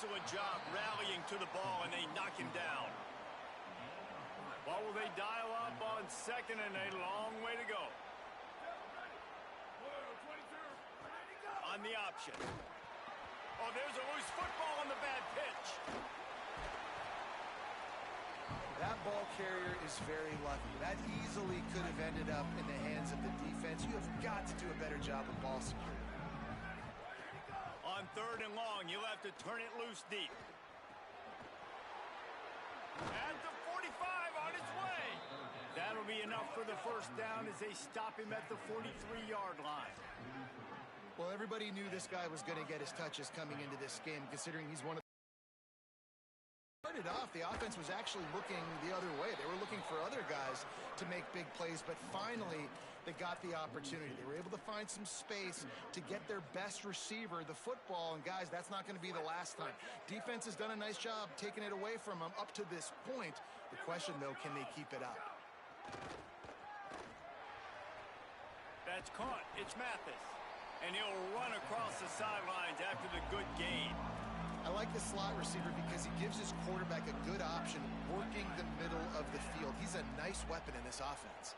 excellent job rallying to the ball, and they knock him down. What will they dial up on second, and a long way to go. On the option. Oh, there's a loose football on the bad pitch. That ball carrier is very lucky. That easily could have ended up in the hands of the defense. You have got to do a better job of ball security. On third and long, you'll have to turn it loose deep. At the 45, on his way. That'll be enough for the first down as they stop him at the 43-yard line. Well, everybody knew this guy was going to get his touches coming into this game, considering he's one of started off, the offense was actually looking the other way. They were looking for other guys to make big plays, but finally they got the opportunity. They were able to find some space to get their best receiver the football, and guys, that's not going to be the last time. Defense has done a nice job taking it away from them up to this point. The question, though, can they keep it up? That's caught. It's Mathis, and he'll run across the sidelines after the good gain. I like the slot receiver because he gives his quarterback a good option working the middle of the field. He's a nice weapon in this offense.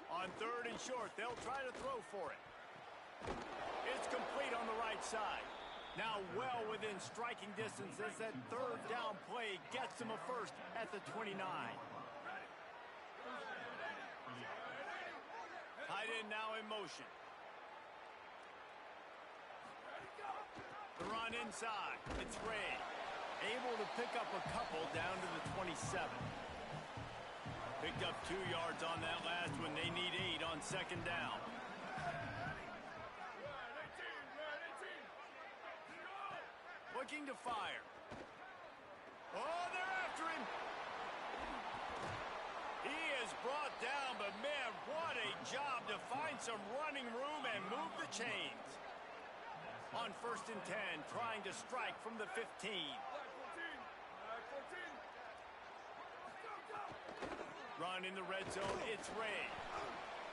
On third and short, they'll try to throw for it. It's complete on the right side. Now well within striking distance as that third down play gets them a first at the 29. Tight end now in motion. The run inside. It's Ray. Able to pick up a couple down to the 27. Picked up 2 yards on that last one. They need 8 on second down. Looking to fire. Oh, they're after him. He is brought down, but man, what a job to find some running room and move the chains. On first and 10, trying to strike from the 15. Run in the red zone, it's Ray.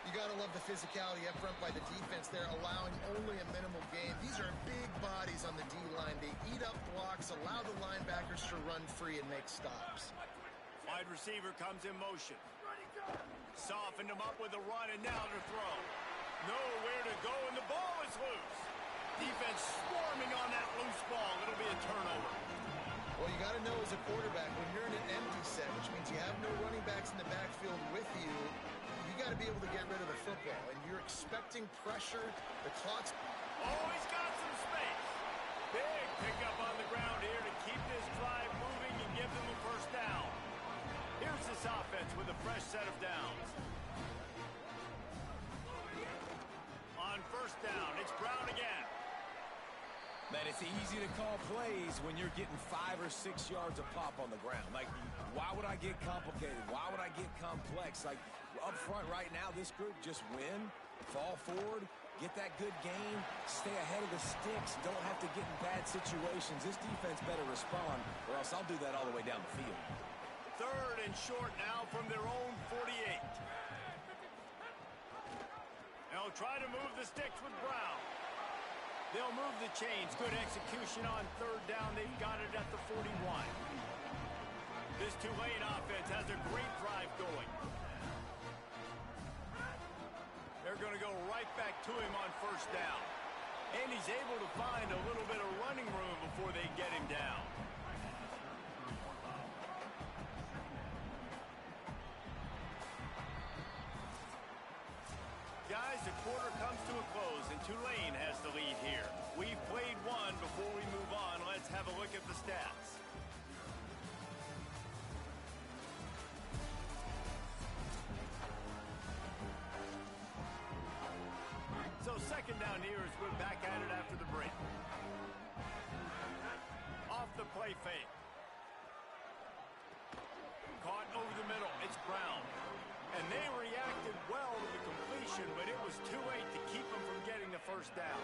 You got to love the physicality up front by the defense there, allowing only a minimal gain. These are big bodies on the D-line. They eat up blocks, allow the linebackers to run free and make stops. Wide receiver comes in motion. Softened him up with a run, and now to throw. Nowhere to go, and the ball is loose. Defense swarming on that loose ball. It'll be a turnover. Well, you got to know as a quarterback, when you're in an empty set, which means you have no running backs in the backfield with you, you got to be able to get rid of the football. And you're expecting pressure. The clock's... Oh, he's got some space. Big pickup on the ground here to keep this drive moving and give them a first down. Here's this offense with a fresh set of downs. On first down, it's Brown again. Man, it's easy to call plays when you're getting 5 or 6 yards a pop on the ground. Like, why would I get complicated? Why would I get complex? Like, up front right now, this group just win, fall forward, get that good gain, stay ahead of the sticks, don't have to get in bad situations. This defense better respond, or else I'll do that all the way down the field. Third and short now from their own 48. They'll try to move the sticks with Brown. They'll move the chains. Good execution on third down. They've got it at the 41. This Tulane offense has a great drive going. They're going to go right back to him on first down. And he's able to find a little bit of running room before they get him down. Guys, the quarter comes to a close, and Tulane has the lead here. We've played one. Before we move on, let's have a look at the stats. So second down here as we're back at it after the break. Off the play fake. Caught over the middle. It's Brown. And they reacted well to the completion, but it was too late to keep them from getting the first down.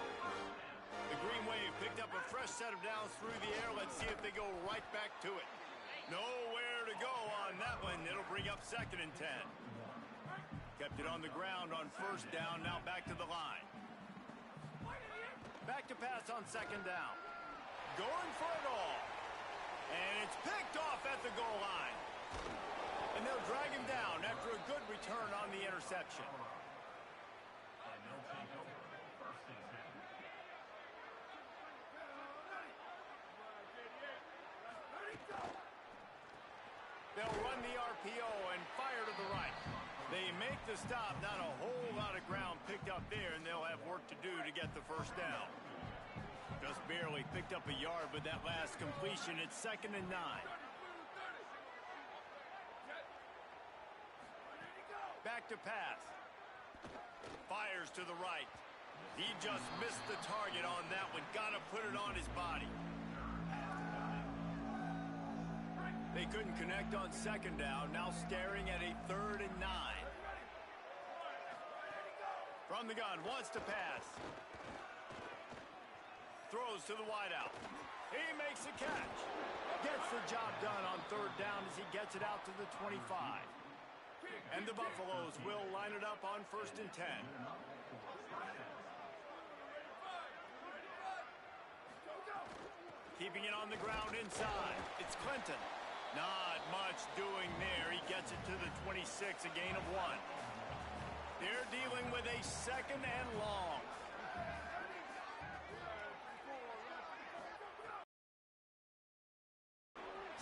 The Green Wave picked up a fresh set of downs through the air. Let's see if they go right back to it. Nowhere to go on that one. It'll bring up second and 10. Kept it on the ground on first down. Now back to the line. back to pass on second down. Going for it all. And it's picked off at the goal line. And they'll drag him down after a good return on the interception. They'll run the RPO and fire to the right. They make the stop. Not a whole lot of ground picked up there, and they'll have work to do to get the first down. Just barely picked up a yard with that last completion. It's 2nd and 9. Back to pass. Fires to the right. He just missed the target on that one. Got to put it on his body. They couldn't connect on second down. Now staring at a 3rd and 9. From the gun, wants to pass. Throws to the wideout. He makes the catch. Gets the job done on 3rd down as he gets it out to the 25. And the Buffaloes will line it up on 1st and 10. Keeping it on the ground inside. It's Clinton. Not much doing there. He gets it to the 26, a gain of 1. They're dealing with a 2nd and long.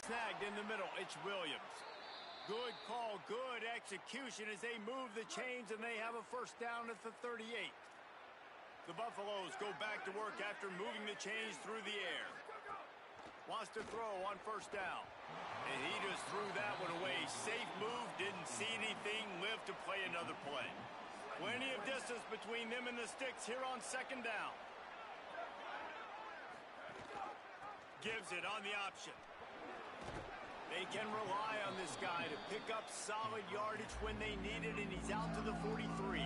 Snagged in the middle. It's Williams. Good call, good execution as they move the chains and they have a first down at the 38. The Buffaloes go back to work after moving the chains through the air. Wants to throw on 1st down. And he just threw that one away. Safe move, didn't see anything, lived to play another play. Plenty of distance between them and the sticks here on 2nd down. Gives it on the option. They can rely on this guy to pick up solid yardage when they need it, and he's out to the 43.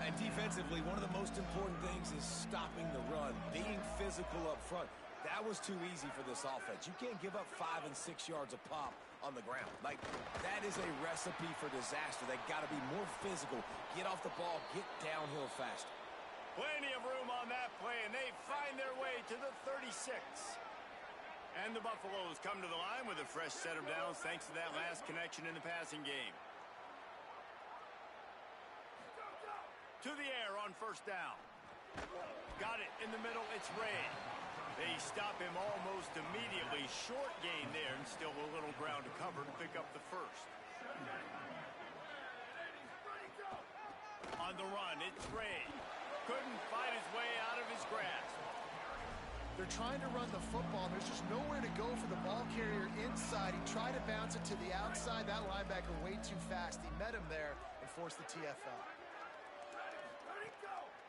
And defensively, one of the most important things is stopping the run, being physical up front. That was too easy for this offense. You can't give up 5 and 6 yards a pop on the ground. Like, that is a recipe for disaster. They got to be more physical, get off the ball, get downhill faster. Plenty of room on that play, and they find their way to the 36. And the Buffaloes come to the line with a fresh set of downs thanks to that last connection in the passing game. To the air on 1st down. Got it in the middle. It's Ray. They stop him almost immediately. Short gain there and still a little ground to cover to pick up the first. On the run, it's Ray. Couldn't fight his way out of his grasp. They're trying to run the football. There's just nowhere to go for the ball carrier inside. He tried to bounce it to the outside. That linebacker way too fast. He met him there and forced the TFL.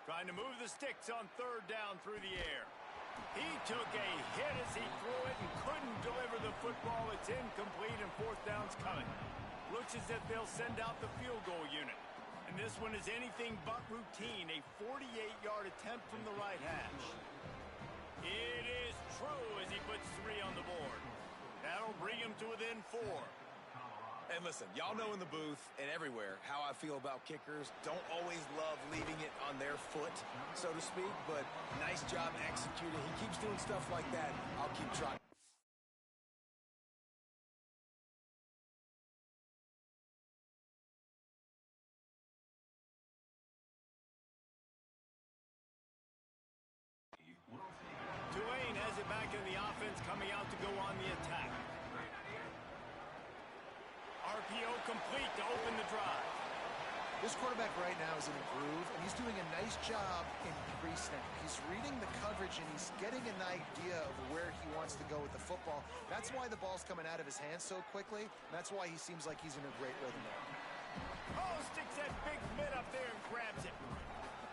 Trying to move the sticks on 3rd down through the air. He took a hit as he threw it and couldn't deliver the football. It's incomplete and 4th down's coming. Looks as if they'll send out the field goal unit. And this one is anything but routine. A 48-yard attempt from the right hash. It is true as he puts 3 on the board. That'll bring him to within 4. And listen, y'all know in the booth and everywhere how I feel about kickers. Don't always love leaving it on their foot, so to speak, but nice job executing. He keeps doing stuff like that. I'll keep trying. Tulane has it back in the offense, coming out to go on the attack. RPO complete to open the drive. This quarterback right now is in a groove, and he's doing a nice job in pre-snap. He's reading the coverage, and he's getting an idea of where he wants to go with the football. That's why the ball's coming out of his hands so quickly. That's why he seems like he's in a great rhythm there. Oh, sticks that big mid up there and grabs it.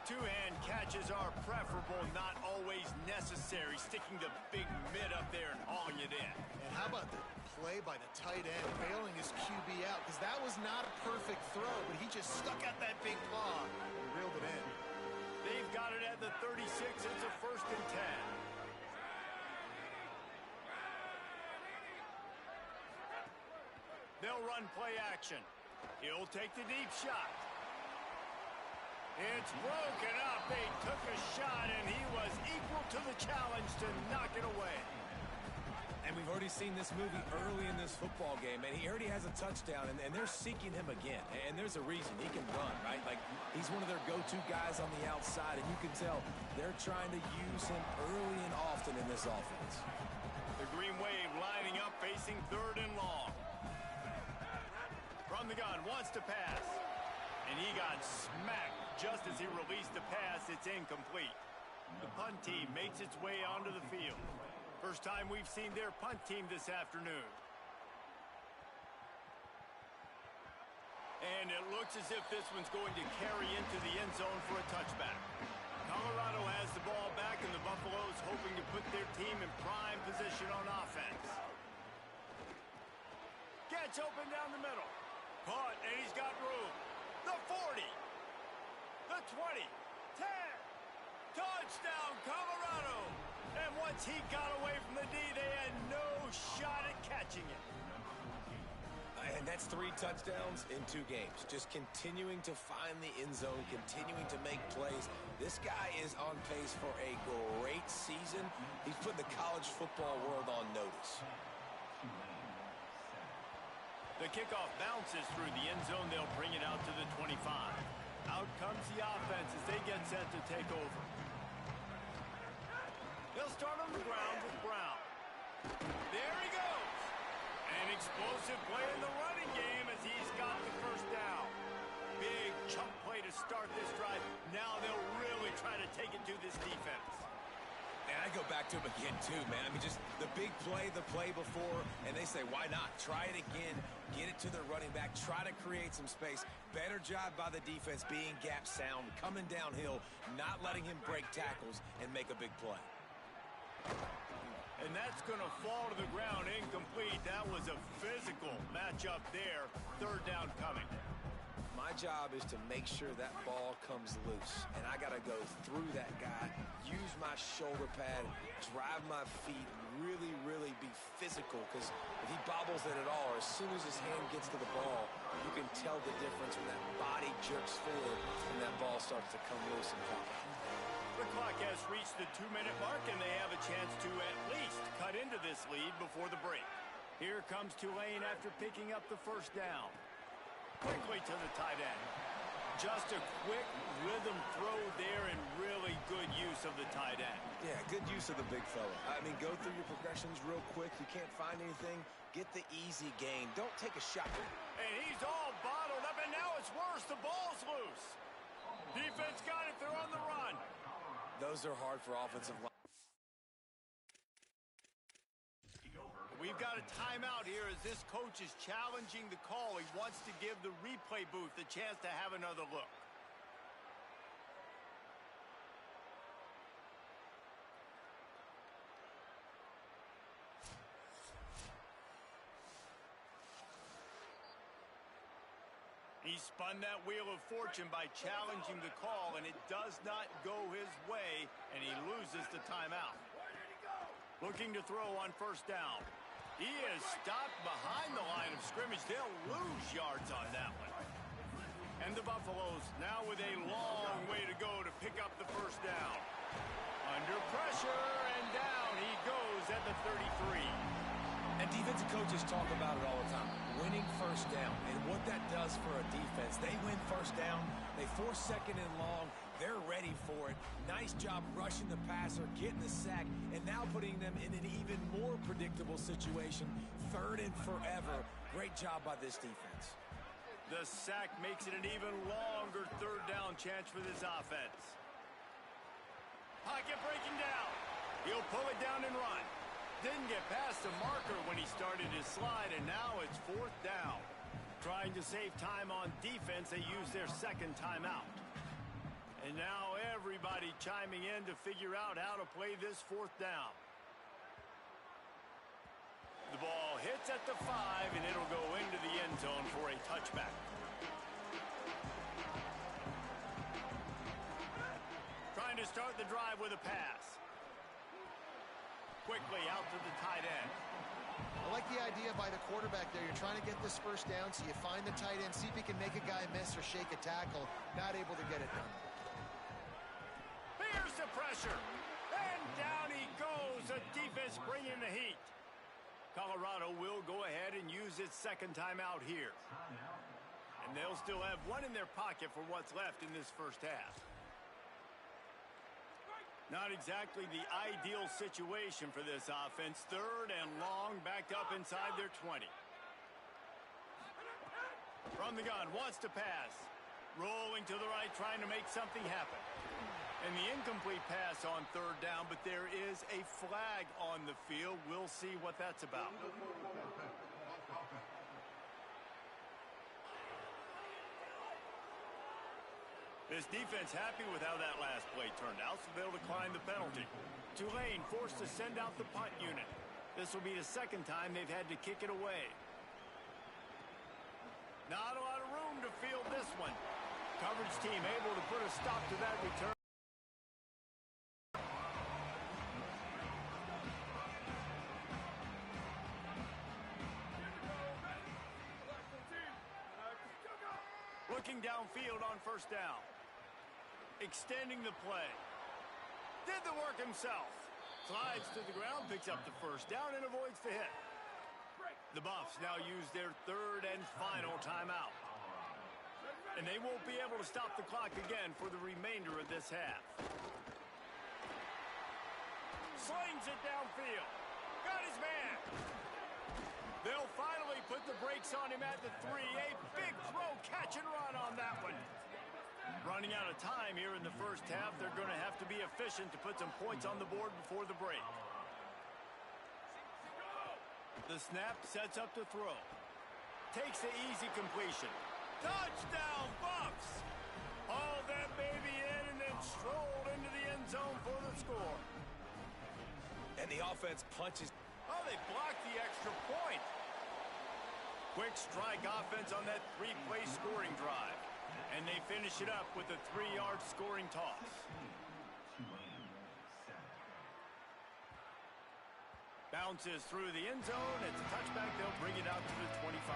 Two-hand catches are preferable, not always necessary. Sticking the big mid up there and hauling it in. And how about the play by the tight end, bailing his QB out? Because that was not a perfect throw, but he just stuck out that big paw and reeled it in. They've got it at the 36. It's a 1st and 10. They'll run play action. He'll take the deep shot. It's broken up. They took a shot, and he was the challenge to knock it away. And we've already seen this movie early in this football game, and he already has a touchdown, and they're seeking him again. And there's a reason. He can run, right? Like, he's one of their go-to guys on the outside, and you can tell they're trying to use him early and often in this offense. The Green Wave lining up, facing 3rd and long. From the gun, wants to pass. And he got smacked just as he released the pass. It's incomplete. The punt team makes its way onto the field. First time we've seen their punt team this afternoon. And it looks as if this one's going to carry into the end zone for a touchback. Colorado has the ball back, and the Buffaloes hoping to put their team in prime position on offense. Gets open down the middle. Caught, and he's got room. The 40. The 20. 10. Touchdown, Colorado. And once he got away from the D, they had no shot at catching it. And that's 3 touchdowns in 2 games. Just continuing to find the end zone, continuing to make plays. This guy is on pace for a great season. He's put the college football world on notice. The kickoff bounces through the end zone. They'll bring it out to the 25. Out comes the offense as they get set to take over. They'll start on the ground with Brown. There he goes. An explosive play in the running game as he's got the first down. Big chunk play to start this drive. Now they'll really try to take it to this defense. And I go back to him again, too, man. I mean, just the big play, the play before, and they say, why not? Try it again, get it to their running back, try to create some space. Better job by the defense being gap sound, coming downhill, not letting him break tackles and make a big play. And that's going to fall to the ground incomplete. That was a physical matchup there. 3rd down coming. My job is to make sure that ball comes loose, and I got to go through that guy, use my shoulder pad, drive my feet, really, really be physical, because if he bobbles it at all, or as soon as his hand gets to the ball, you can tell the difference when that body jerks forward and that ball starts to come loose and pop out. The clock has reached the 2-minute mark, and they have a chance to at least cut into this lead before the break. Here comes Tulane after picking up the first down. Quickly to the tight end. Just a quick rhythm throw there, and really good use of the tight end. Yeah, good use of the big fella. I mean, go through your progressions real quick. You can't find anything, get the easy gain. Don't take a shot. And he's all bottled up, and now it's worse. The ball's loose. Defense got it. They're on the run. Those are hard for offensive line. We've got a timeout here as this coach is challenging the call. He wants to give the replay booth a chance to have another look. He spun that wheel of fortune by challenging the call, and it does not go his way, and he loses the timeout. Looking to throw on first down. He is stopped behind the line of scrimmage. They'll lose yards on that one. And the Buffaloes now with a long way to go to pick up the first down. Under pressure, and down he goes at the 33. And defensive coaches talk about it all the time, winning first down. And what that does for a defense, they win first down, they force 2nd and long, they're ready for it. Nice job rushing the passer, getting the sack, and now putting them in an even more predictable situation, 3rd and forever. Great job by this defense. The sack makes it an even longer 3rd down chance for this offense. Pocket breaking down. He'll pull it down and run. Didn't get past the marker when he started his slide, and now it's 4th down. Trying to save time on defense, they use their 2nd timeout. And now everybody chiming in to figure out how to play this 4th down. The ball hits at the 5, and it'll go into the end zone for a touchback. Trying to start the drive with a pass. Quickly out to the tight end. I like the idea by the quarterback there. You're trying to get this first down, so you find the tight end, see if he can make a guy miss or shake a tackle. Not able to get it done. Here's the pressure. And down shows the defense bringing the heat. Colorado will go ahead and use its second timeout here. And they'll still have one in their pocket for what's left in this first half. Not exactly the ideal situation for this offense. Third and long, backed up inside their 20. From the gun, wants to pass. Rolling to the right, trying to make something happen. And the incomplete pass on third down, but there is a flag on the field. We'll see what that's about. This defense happy with how that last play turned out, so they'll decline the penalty. Tulane forced to send out the punt unit. This will be the second time they've had to kick it away. Not a lot of room to field this one. Coverage team able to put a stop to that return. Looking downfield on first down. Extending the play. Did the work himself. Slides to the ground, picks up the first down, and avoids the hit. The Buffs now use their third and final timeout. And they won't be able to stop the clock again for the remainder of this half. Slings it downfield. Got his man. They'll finally put the brakes on him at the 3. A big throw, catch and run on that one. Running out of time here in the first half. They're going to have to be efficient to put some points on the board before the break. The snap sets up the throw. Takes the easy completion. Touchdown, Buffs! Hauled that baby in and then strolled into the end zone for the score. And the offense punches. Oh, they blocked the extra point. Quick strike offense on that 3-play scoring drive. And they finish it up with a 3-yard scoring toss. Bounces through the end zone. It's a touchback. They'll bring it out to the 25.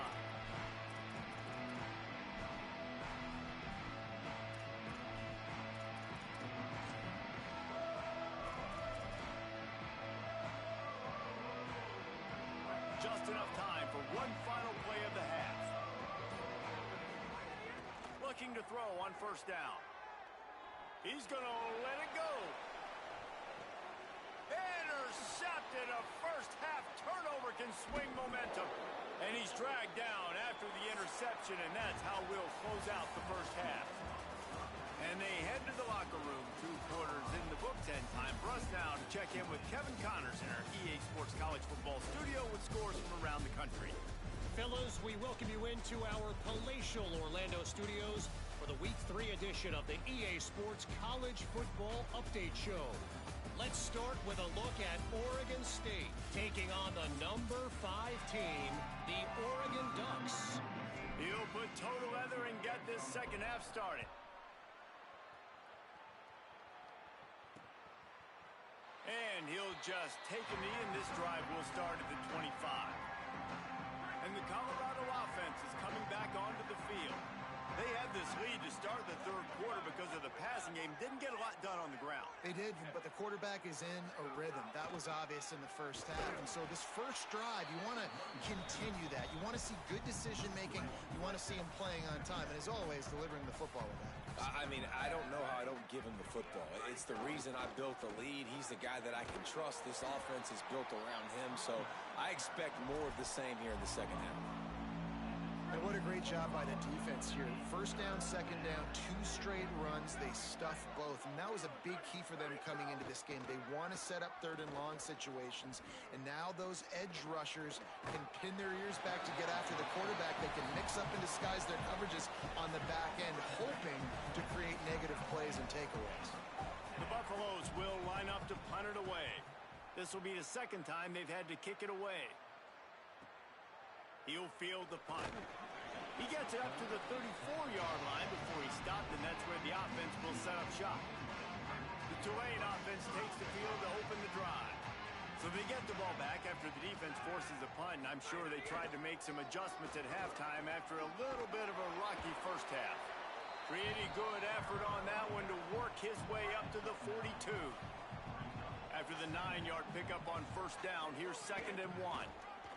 Just enough time for one final play of the half. Looking to throw on first down. He's going to let it go. Intercepted. A first-half turnover can swing momentum. And he's dragged down after the interception, and that's how we'll close out the first half. And they head to the locker room. 2 quarters in the books, and time for us now to check in with Kevin Connors in our EA Sports College Football studio with scores from around the country. Fellas, we welcome you into our palatial Orlando studios for the Week 3 edition of the EA Sports College Football Update Show. Let's start with a look at Oregon State taking on the number 5 team, the Oregon Ducks. He'll put total leather and get this second half started. And he'll just take a knee, and this drive will start at the 25. And the Colorado offense is coming back onto the field. They had this lead to start the third quarter because of the passing game. Didn't get a lot done on the ground. They did, but the quarterback is in a rhythm. That was obvious in the first half. And so this first drive, you want to continue that. You want to see good decision-making. You want to see him playing on time. And as always, delivering the football with that. I mean, I don't know how I don't give him the football. It's the reason I built the lead. He's the guy that I can trust. This offense is built around him. So I expect more of the same here in the second half. And what a great job by the defense here. First down, second down, 2 straight runs. They stuffed both. And that was a big key for them coming into this game. They want to set up third and long situations. And now those edge rushers can pin their ears back to get after the quarterback. They can mix up and disguise their coverages on the back end, hoping to create negative plays and takeaways. The Buffaloes will line up to punt it away. This will be the second time they've had to kick it away. He'll field the punt. He gets it up to the 34-yard line before he stopped, and that's where the offense will set up shop. The Tulane offense takes the field to open the drive. So they get the ball back after the defense forces a punt, and I'm sure they tried to make some adjustments at halftime after a little bit of a rocky first half. Pretty good effort on that one to work his way up to the 42. After after the 9-yard pickup on first down. Here's 2nd and 1.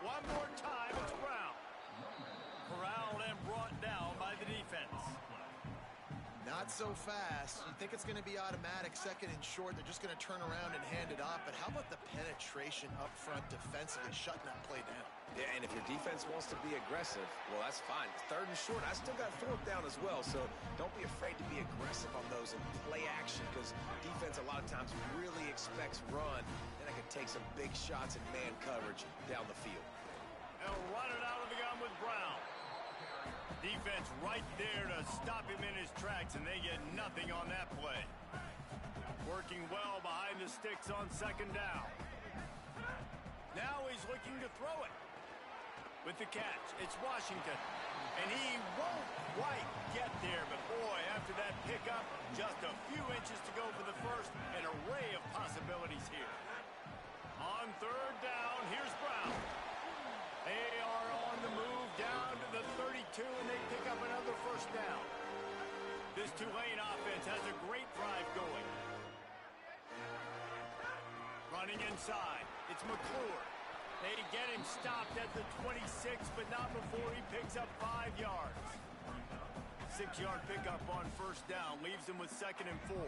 One more time, it's Brown. Corralled and brought down by the defense. Not so fast. You think it's going to be automatic, 2nd and short. They're just going to turn around and hand it off. But how about the penetration up front defensively, shutting that play down? Yeah, and if your defense wants to be aggressive, well, that's fine. 3rd and short, I still got 4th down as well, so don't be afraid to be aggressive on those and play action, because defense a lot of times really expects run, and I can take some big shots in man coverage down the field. And run it out of the gun with Brown. Defense right there to stop him in his tracks, and they get nothing on that play. Working well behind the sticks on 2nd down. Now he's looking to throw it. With the catch, it's Washington. And he won't quite get there, but boy, after that pickup, just a few inches to go for the first. An array of possibilities here. On 3rd down, here's Brown. They are on the move down to the 32, and they pick up another first down. This Tulane offense has a great drive going. Running inside, it's McClure. They get him stopped at the 26, but not before he picks up 5 yards. 6-yard pickup on first down leaves him with 2nd and 4.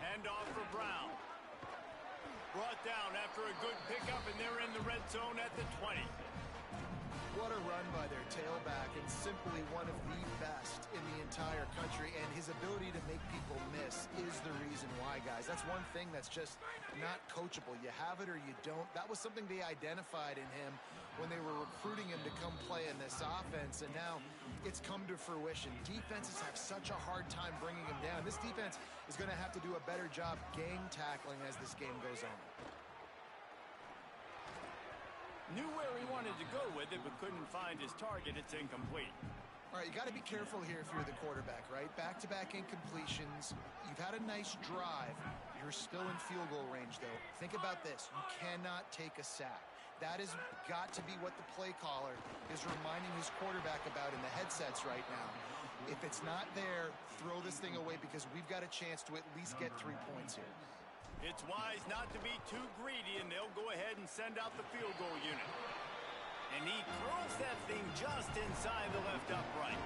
Hand off for Brown. Brought down after a good pickup, and they're in the red zone at the 20. What a run by their tailback, and simply one of the best in the entire country, and his ability to make people miss is the reason why, guys. That's one thing that's just not coachable. You have it or you don't. That was something they identified in him when they were recruiting him to come play in this offense, and now it's come to fruition. Defenses have such a hard time bringing him down. This defense is going to have to do a better job game tackling as this game goes on. Knew where he wanted to go with it, but couldn't find his target. It's incomplete. All right, you got to be careful here if you're the quarterback, right? Back-to-back incompletions. You've had a nice drive. You're still in field goal range, though. Think about this. You cannot take a sack. That has got to be what the play caller is reminding his quarterback about in the headsets right now. If it's not there, throw this thing away, because we've got a chance to at least get 3 points here. It's wise not to be too greedy, and they'll go ahead and send out the field goal unit. And he curls that thing just inside the left upright.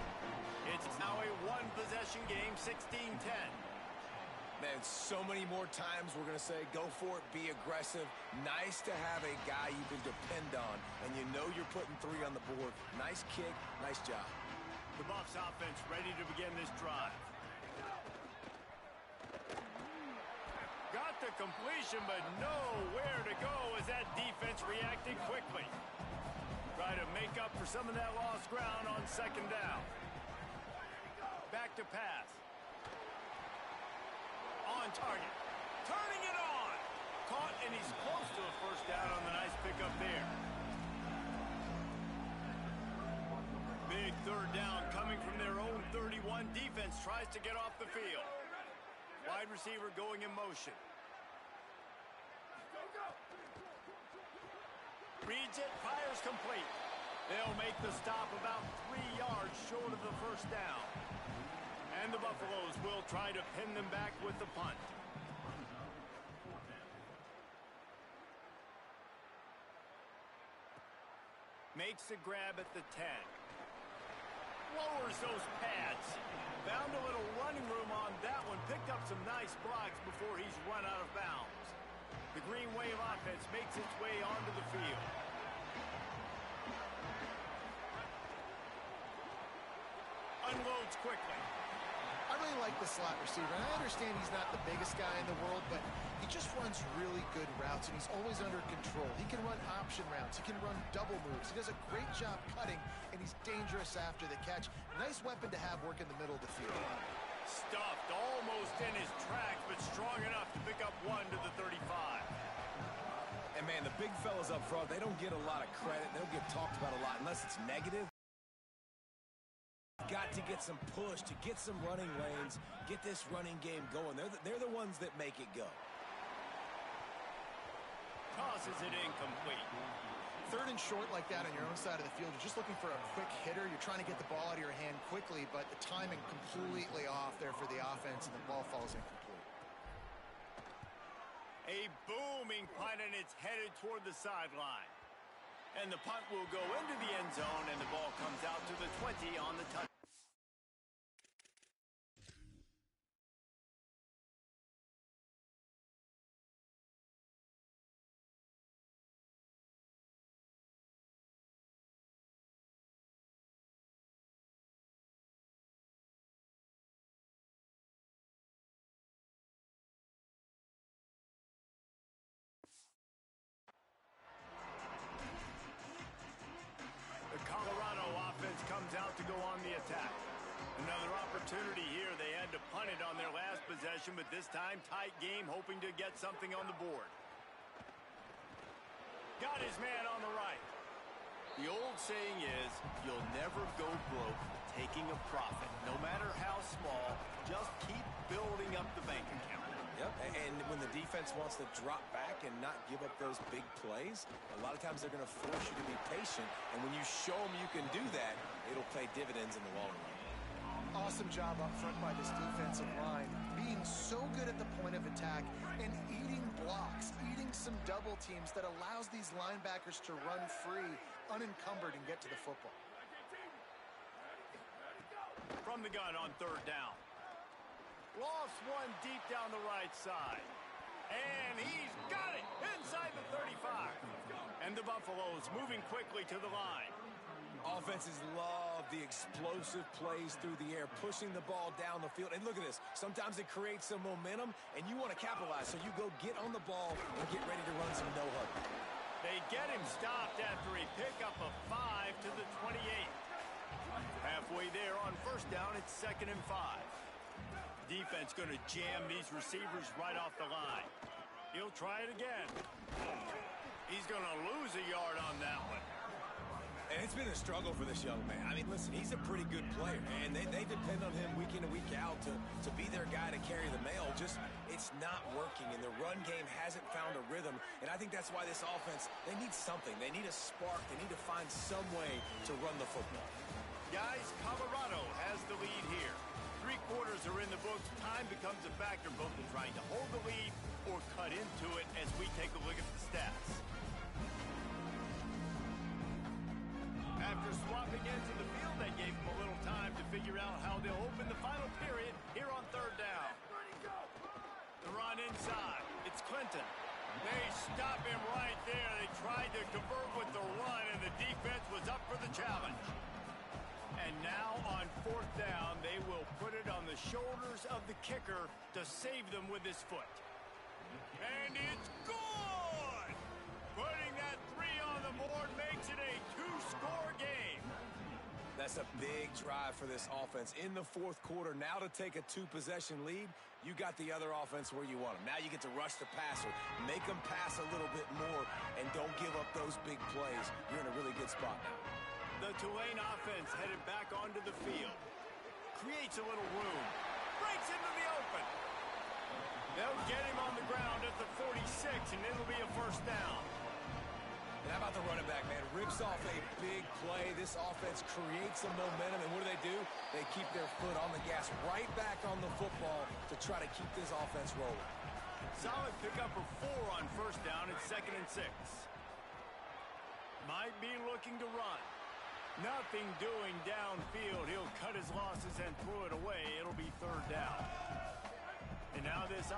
It's now a one-possession game, 16-10. Man, so many more times we're going to say, go for it, be aggressive. Nice to have a guy you can depend on, and you know you're putting 3 on the board. Nice kick, nice job. The Buffs offense ready to begin this drive. Got the completion, but nowhere to go as that defense reacted quickly. Try to make up for some of that lost ground on 2nd down. Back to pass. On target. Turning it on. Caught, and he's close to a first down on the nice pickup there. Big 3rd down coming from their own 31. Defense tries to get off the field. Wide receiver going in motion. Reads it, fires complete. They'll make the stop about 3 yards short of the first down. And the Buffaloes will try to pin them back with the punt. Makes the grab at the 10. Lowers those pads. Found a little running room on that one. Picked up some nice blocks before he's run out of bounds. The Green Wave offense makes its way onto the field. Unloads quickly. I really like the slot receiver, and I understand he's not the biggest guy in the world, but he just runs really good routes, and he's always under control. He can run option routes. He can run double moves. He does a great job cutting, and he's dangerous after the catch. Nice weapon to have work in the middle of the field. Stuffed almost in his tracks, but strong enough to pick up 1 to the 35. And, man, the big fellas up front, they don't get a lot of credit. They don't get talked about a lot unless it's negative. Got to get some push, to get some running lanes, get this running game going. They're the ones that make it go. Tosses it incomplete. 3rd and short like that on your own side of the field, you're just looking for a quick hitter. You're trying to get the ball out of your hand quickly, but the timing completely off there for the offense, and the ball falls incomplete. being punted, and it's headed toward the sideline. And the punt will go into the end zone, and the ball comes out to the 20 on the touch. Colorado offense comes out to go on the attack. Another opportunity here. They had to punt it on their last possession, but this time tight game, hoping to get something on the board. Got his man on the right. The old saying is, you'll never go broke taking a profit. No matter how small, just keep building up the bank account. Yep, and when the defense wants to drop back and not give up those big plays, a lot of times they're going to force you to be patient, and when you show them you can do that, it'll pay dividends in the long run. Awesome job up front by this defensive line, being so good at the point of attack and eating blocks, eating some double teams that allows these linebackers to run free, unencumbered, and get to the football. From the gun on third down. Lost one deep down the right side. And he's got it inside the 35. And the Buffaloes moving quickly to the line. Offenses love the explosive plays through the air, pushing the ball down the field. And look at this. Sometimes it creates some momentum, and you want to capitalize. So you go get on the ball and get ready to run some no-huddle. They get him stopped after he picked up a 5 to the 28. Halfway there on first down, it's 2nd and 5. Defense going to jam these receivers right off the line. He'll try it again. He's going to lose a yard on that one. And it's been a struggle for this young man. I mean, listen, he's a pretty good player, and they depend on him week in and week out to be their guy to carry the mail. Just, it's not working, and the run game hasn't found a rhythm. And I think that's why this offense, they need something. They need a spark. They need to find some way to run the football. Guys, Colorado has the lead here. 3 quarters are in the books. Time becomes a factor both in trying to hold the lead or cut into it as we take a look at the stats. After swapping into the field, that gave them a little time to figure out how they'll open the final period here on third down. The run inside. It's Clinton. They stop him right there. They tried to convert with the run, and the defense was up for the challenge. And now on 4th down, they will put it on the shoulders of the kicker to save them with his foot. And it's good! Putting that 3 on the board makes it a 2-score game. That's a big drive for this offense in the 4th quarter. Now to take a 2-possession lead, you got the other offense where you want them. Now you get to rush the passer, make them pass a little bit more, and don't give up those big plays. You're in a really good spot now. The Tulane offense headed back onto the field. Creates a little room. Breaks into the open. They'll get him on the ground at the 46, and it'll be a 1st down. And how about the running back, man? Rips off a big play. This offense creates some momentum, and what do? They keep their foot on the gas, right back on the football to try to keep this offense rolling. Solid pickup of 4 on 1st down. It's 2nd and 6. Might be looking to run. Nothing doing downfield. He'll cut his losses and throw it away. It'll be 3rd down. And now this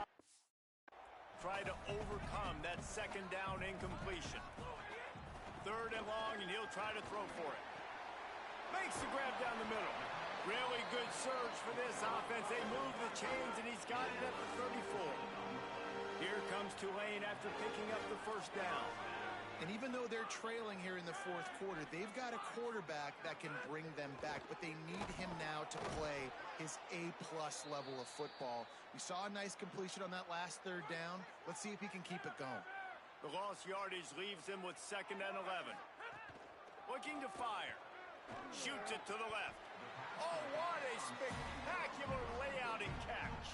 try to overcome that 2nd down incompletion. 3rd and long, and he'll try to throw for it. Makes the grab down the middle. Really good surge for this offense. They move the chains, and he's got it at the 34. Here comes Tulane after picking up the 1st down. And even though they're trailing here in the 4th quarter, they've got a quarterback that can bring them back, but they need him now to play his A-plus level of football. We saw a nice completion on that last 3rd down. Let's see if he can keep it going. The lost yardage leaves him with 2nd and 11. Looking to fire. Shoots it to the left. Oh, what a spectacular layout and catch.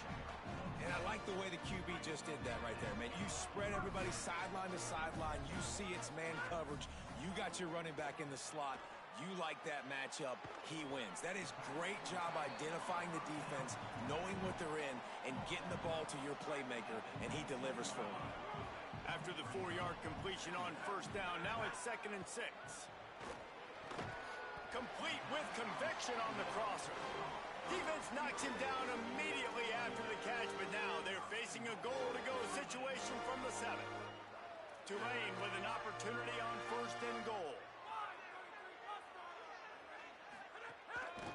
And I like the way the QB just did that right there, man. You spread everybody sideline to sideline. You see it's man coverage. You got your running back in the slot. You like that matchup. He wins. That is great job identifying the defense, knowing what they're in, and getting the ball to your playmaker, and he delivers for them. After the 4-yard completion on first down, now it's 2nd and 6. Complete with conviction on the crosser. Defense knocks him down immediately after the catch, but now they're facing a goal-to-go situation from the 7. Tulane with an opportunity on 1st and goal.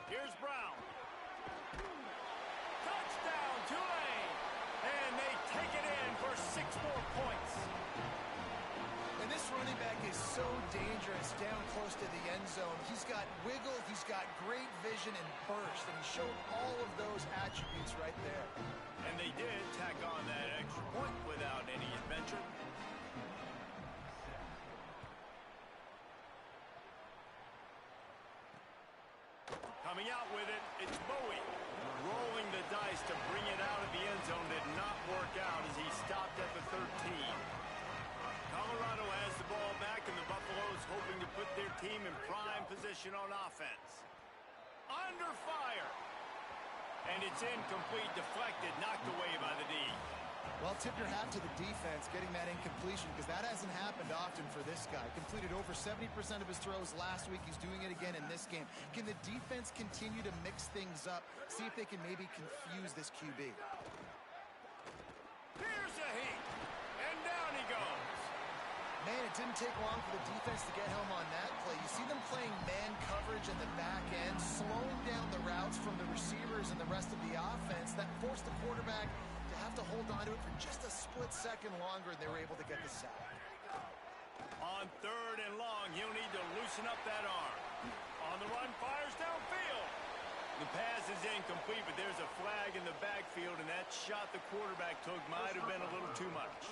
Here's Brown. Touchdown, Tulane! And they take it in for 6 more points. And this running back is so dangerous down close to the end zone. He's got wiggle, he's got great vision and burst, and he showed all of those attributes right there. And they did tack on that extra point without any adventure. Coming out with it, it's Bowie. Rolling the dice to bring it out of the end zone did not work out as he stopped at the 13. Colorado has the ball back, and the Buffaloes hoping to put their team in prime position on offense. Under fire. And it's incomplete, deflected, knocked away by the D. Well, tip your hat to the defense getting that incompletion, because that hasn't happened often for this guy. Completed over 70% of his throws last week. He's doing it again in this game. Can the defense continue to mix things up, see if they can maybe confuse this QB? Here's a heat, and down he goes. Man, it didn't take long for the defense to get home on that play. You see them playing man coverage in the back end, slowing down the routes from the receivers and the rest of the offense. That forced the quarterback to have to hold on to it for just a split second longer, and they were able to get the sack. On 3rd and long, he'll need to loosen up that arm. On the run, fires downfield. The pass is incomplete, but there's a flag in the backfield, and that shot the quarterback took might have been a little too much.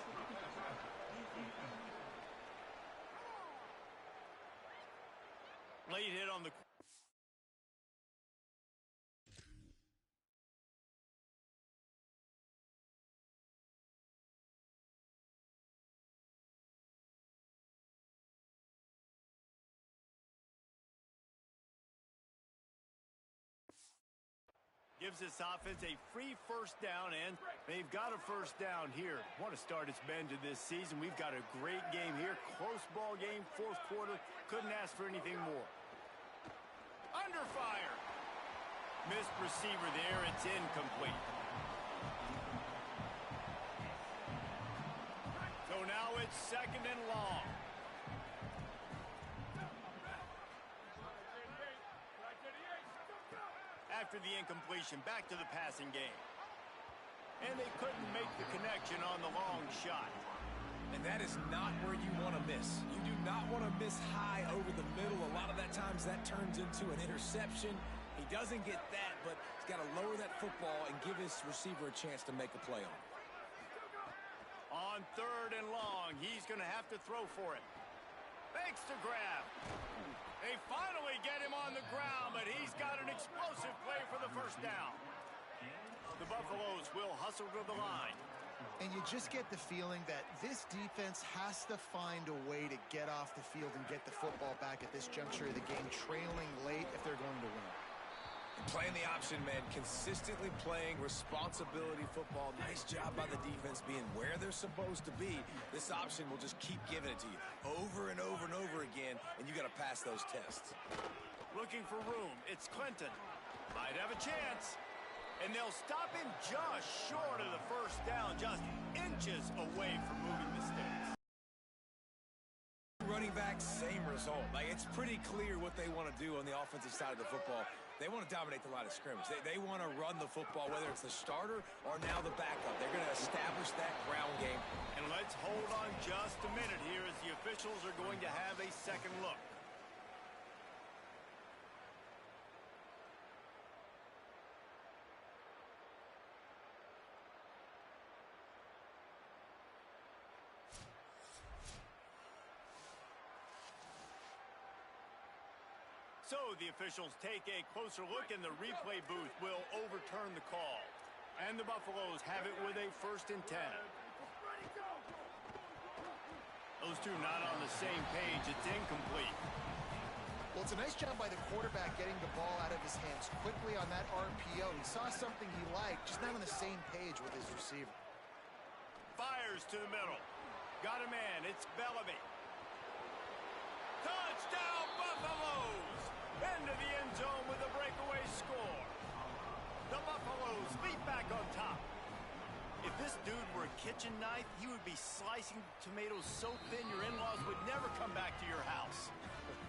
Late hit on the... Gives this offense a free first down, and they've got a first down here. Want to start its bend to this season. We've got a great game here. Close ball game, 4th quarter. Couldn't ask for anything more. Under fire. Missed receiver there. It's incomplete. So now it's 2nd and long. After the incompletion, back to the passing game. And they couldn't make the connection on the long shot. And that is not where you want to miss. You do not want to miss high over the middle. A lot of that times that turns into an interception. He doesn't get that, but he's got to lower that football and give his receiver a chance to make a play on it. On 3rd and long, he's going to have to throw for it. Fakes to grab. They finally get him on the ground, but he's got an explosive play for the first down. The Buffaloes will hustle to the line. And you just get the feeling that this defense has to find a way to get off the field and get the football back at this juncture of the game, trailing late if they're going to win. Playing the option, man, consistently playing responsibility football. Nice job by the defense being where they're supposed to be. This option will just keep giving it to you over and over and over again, and you got to pass those tests. Looking for room. It's Clinton. Might have a chance. And they'll stop him just short of the first down, just inches away from moving the sticks. Running back, same result. Like, it's pretty clear what they want to do on the offensive side of the football. They want to dominate the line of scrimmage. They want to run the football, whether it's the starter or now the backup. They're going to establish that ground game. And let's hold on just a minute here as the officials are going to have a second look. So the officials take a closer look, and the replay booth will overturn the call. And the Buffaloes have it with a 1st and 10. Those two not on the same page. It's incomplete. Well, it's a nice job by the quarterback getting the ball out of his hands quickly on that RPO. He saw something he liked, just not on the same page with his receiver. Fires to the middle. Got a man. It's Bellamy. Touchdown, Buffaloes! Into the end zone with a breakaway score. The Buffaloes leap back on top. If this dude were a kitchen knife, he would be slicing tomatoes so thin your in-laws would never come back to your house.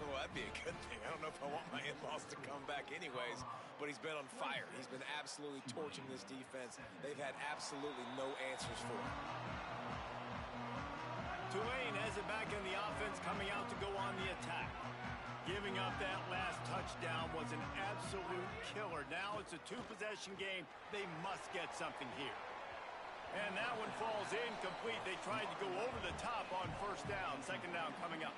Well, that'd be a good thing. I don't know if I want my in-laws to come back anyways, but he's been on fire. He's been absolutely torching this defense. They've had absolutely no answers for him. Tulane has it back in the offense, coming out to go on the attack. Giving up that last touchdown was an absolute killer. Now it's a two-possession game. They must get something here. And that one falls incomplete. They tried to go over the top on first down. Second down coming up.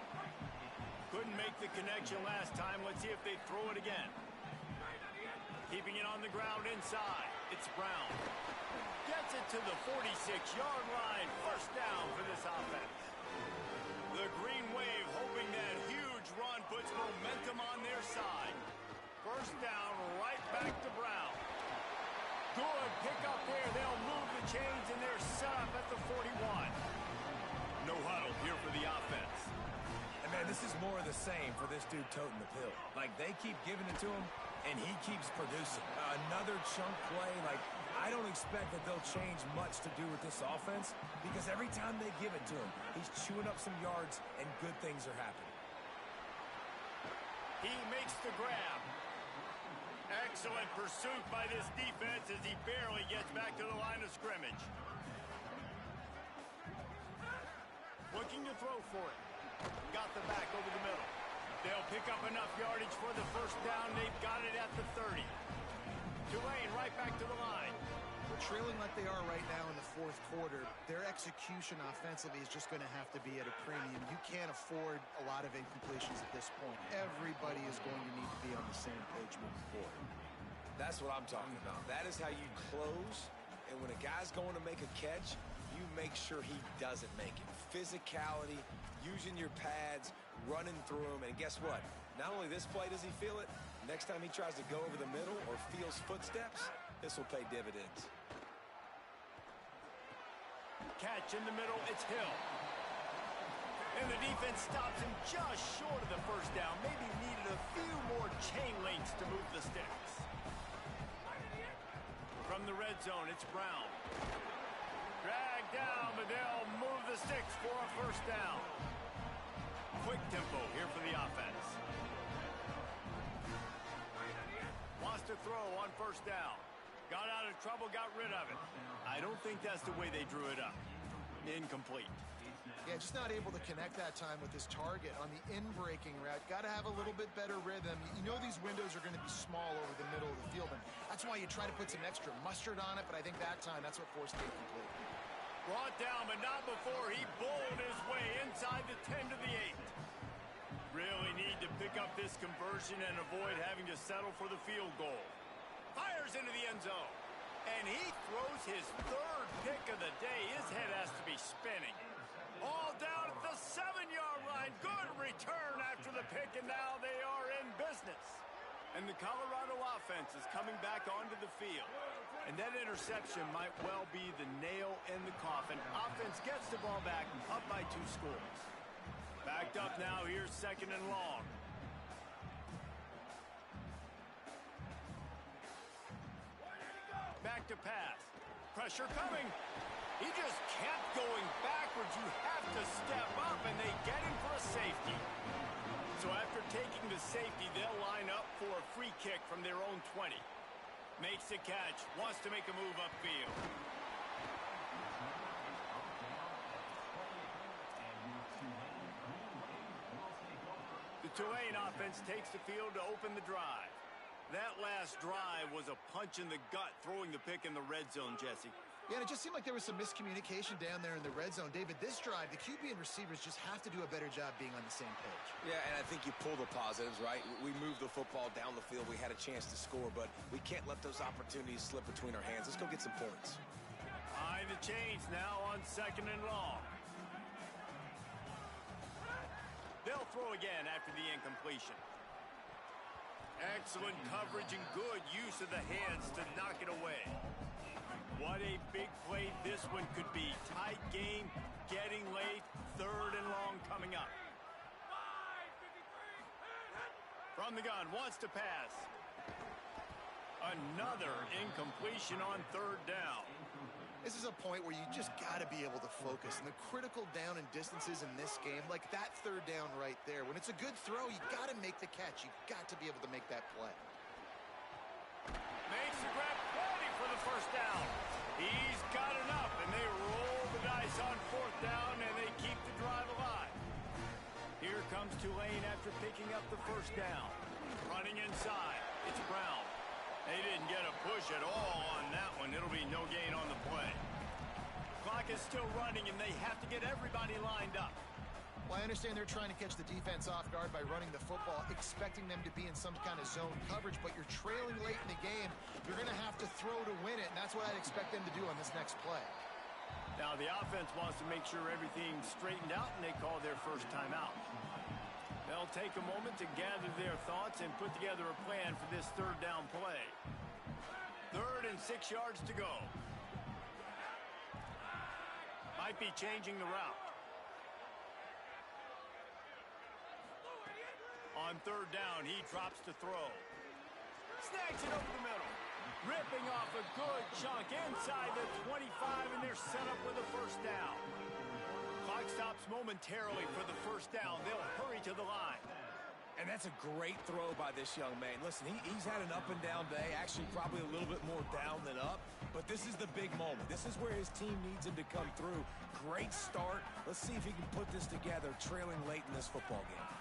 Couldn't make the connection last time. Let's see if they throw it again. Keeping it on the ground inside. It's Brown. Gets it to the 46-yard line. First down for this offense. The Green Wave hoping that huge run puts momentum on their side. First down, right back to Brown. Good pick up there. They'll move the chains, and they're set up at the 41. No huddle here for the offense. And, man, this is more of the same for this dude toting the pill. Like, they keep giving it to him, and he keeps producing. Another chunk play. Like, I don't expect that they'll change much to do with this offense because every time they give it to him, he's chewing up some yards, and good things are happening. He makes the grab. Excellent pursuit by this defense as he barely gets back to the line of scrimmage. Looking to throw for it. Got the back over the middle. They'll pick up enough yardage for the first down. They've got it at the 30. Tulane right back to the line. Trailing like they are right now in the fourth quarter, their execution offensively is just going to have to be at a premium. You can't afford a lot of incompletions at this point. Everybody is going to need to be on the same page moving forward. That's what I'm talking about. That is how you close, and when a guy's going to make a catch, you make sure he doesn't make it. Physicality, using your pads, running through them, and guess what? Not only this play does he feel it, next time he tries to go over the middle or feels footsteps, this will pay dividends. Catch in the middle, it's Hill. And the defense stops him just short of the first down. Maybe needed a few more chain links to move the sticks. From the red zone, it's Brown. Dragged down, but they'll move the sticks for a first down. Quick tempo here for the offense. Wants to throw on first down. Got out of trouble, got rid of it. I don't think that's the way they drew it up. Incomplete. Yeah, just not able to connect that time with his target on the in-breaking route. Got to have a little bit better rhythm. You know these windows are going to be small over the middle of the field, and that's why you try to put some extra mustard on it, but I think that time that's what forced the incomplete. Brought down, but not before he bowled his way inside the 10 to the 8. Really need to pick up this conversion and avoid having to settle for the field goal. Fires into the end zone. And he throws his third pick of the day. His head has to be spinning. All down at the 7-yard line. Good return after the pick, and now they are in business. And the Colorado offense is coming back onto the field. And that interception might well be the nail in the coffin. Offense gets the ball back, up by 2 scores. Backed up now, here's second and long. Back to pass. Pressure coming. He just kept going backwards. You have to step up, and they get him for a safety. So after taking the safety, they'll line up for a free kick from their own 20. Makes the catch. Wants to make a move upfield. The Tulane offense takes the field to open the drive. That last drive was a punch in the gut, throwing the pick in the red zone, Jesse. Yeah, and it just seemed like there was some miscommunication down there in the red zone. David, this drive, the QB and receivers just have to do a better job being on the same page. Yeah, and I think you pull the positives, right? We moved the football down the field. We had a chance to score, but we can't let those opportunities slip between our hands. Let's go get some points. Behind the chains now on second and long. They'll throw again after the incompletion. Excellent coverage and good use of the hands to knock it away. What a big play this one could be. Tight game, getting late, 3rd and long coming up. From the gun, wants to pass. Another incompletion on 3rd down. This is a point where you just got to be able to focus. And the critical down and distances in this game, like that 3rd down right there, when it's a good throw, you got to make the catch. You got to be able to make that play. Makes the grab, plenty for the 1st down. He's got enough, and they roll the dice on 4th down, and they keep the drive alive. Here comes Tulane after picking up the 1st down. Running inside, it's Brown. They didn't get a push at all on that one. It'll be no gain on the play. Clock is still running, and they have to get everybody lined up. Well, I understand they're trying to catch the defense off guard by running the football, expecting them to be in some kind of zone coverage, but you're trailing late in the game. You're going to have to throw to win it, and that's what I'd expect them to do on this next play. Now, the offense wants to make sure everything's straightened out, and they call their first timeout. They'll take a moment to gather their thoughts and put together a plan for this 3rd down play. 3rd and 6 yards to go. Might be changing the route. On 3rd down, he drops to throw. Snags it over the middle. Ripping off a good chunk inside the 25, and they're set up with a 1st down. Clock stops momentarily for the 1st down. They'll hurry to the line. And that's a great throw by this young man. Listen, he's had an up-and-down day, actually probably a little bit more down than up, but this is the big moment. This is where his team needs him to come through. Great start. Let's see if he can put this together, trailing late in this football game.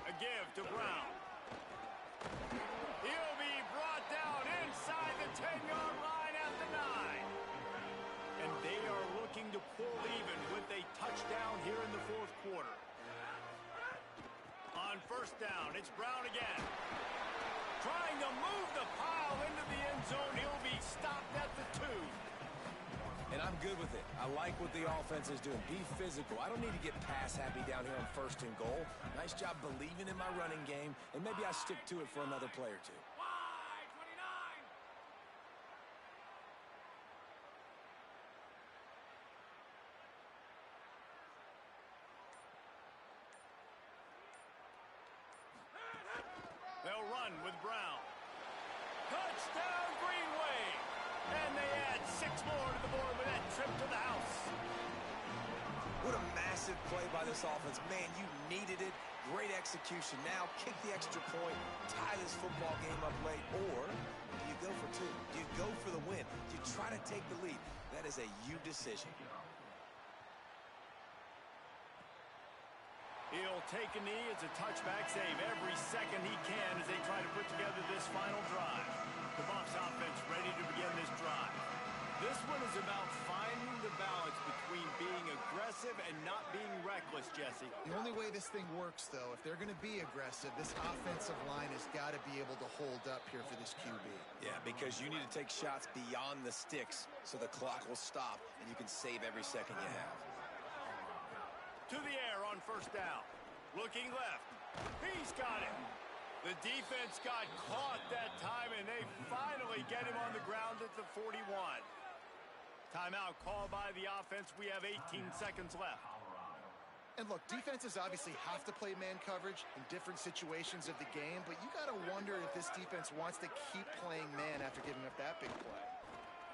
A give to Brown. He'll be brought down inside the 10-yard line at the 9. And they are looking to pull even with a touchdown here in the 4th quarter. On 1st down, it's Brown again. Trying to move the pile into the end zone. He'll be stopped at the 2. And I'm good with it. I like what the offense is doing. Be physical. I don't need to get pass happy down here on 1st and goal. Nice job believing in my running game, and maybe I stick to it for another play or two. They'll run with Brown. Touchdown, Greenway! And they add 6 more to the board with that trip to the house. What a massive play by this offense. Man, you needed it. Great execution. Now kick the extra point, tie this football game up late, or do you go for 2? Do you go for the win? Do you try to take the lead? That is a you decision. He'll take a knee. It's a touchback save every second he can as they try to put together this final drive. The Buffs offense ready to begin this drive. This one is about finding the balance between being aggressive and not being reckless, Jesse. The only way this thing works, though, if they're going to be aggressive, this offensive line has got to be able to hold up here for this QB. Yeah, because you need to take shots beyond the sticks so the clock will stop and you can save every second you have. To the air on 1st down. Looking left. He's got it. The defense got caught that time, and they finally get him on the ground at the 41. Timeout called by the offense. We have 18 seconds left. And look, defenses obviously have to play man coverage in different situations of the game, but you got to wonder if this defense wants to keep playing man after giving up that big play.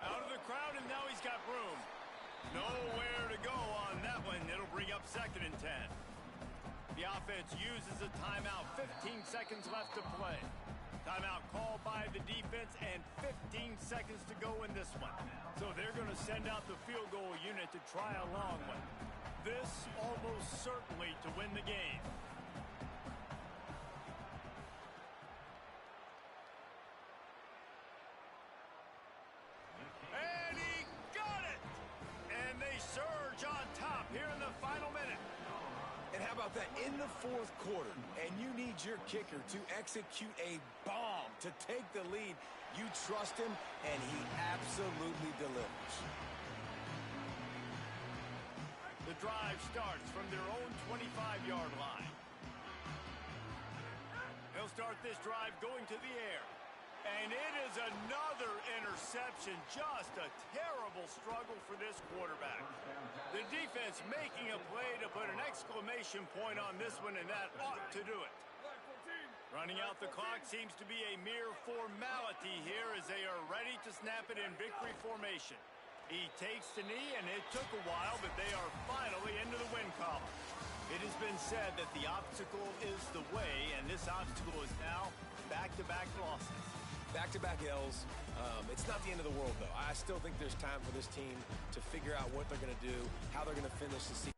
Out of the crowd, and now he's got room. Nowhere to go on that one. It'll bring up 2nd and 10. The offense uses a timeout. 15 seconds left to play. Timeout called by the defense and 15 seconds to go in this one. So they're going to send out the field goal unit to try a long one. This almost certainly to win the game. And he got it! And they surge on top here in the final minute. And how about that? In the 4th quarter, and you need your kicker to execute a bomb to take the lead. You trust him, and he absolutely delivers. The drive starts from their own 25-yard line. They'll start this drive going to the air. And it is another interception. Just a terrible struggle for this quarterback. The defense making a play to put an exclamation point on this one, and that ought to do it. Running out the clock seems to be a mere formality here as they are ready to snap it in victory formation. He takes the knee, and it took a while, but they are finally into the win column. It has been said that the obstacle is the way, and this obstacle is now back-to-back losses. Back-to-back L's. It's not the end of the world, though. I still think there's time for this team to figure out what they're going to do, how they're going to finish the season.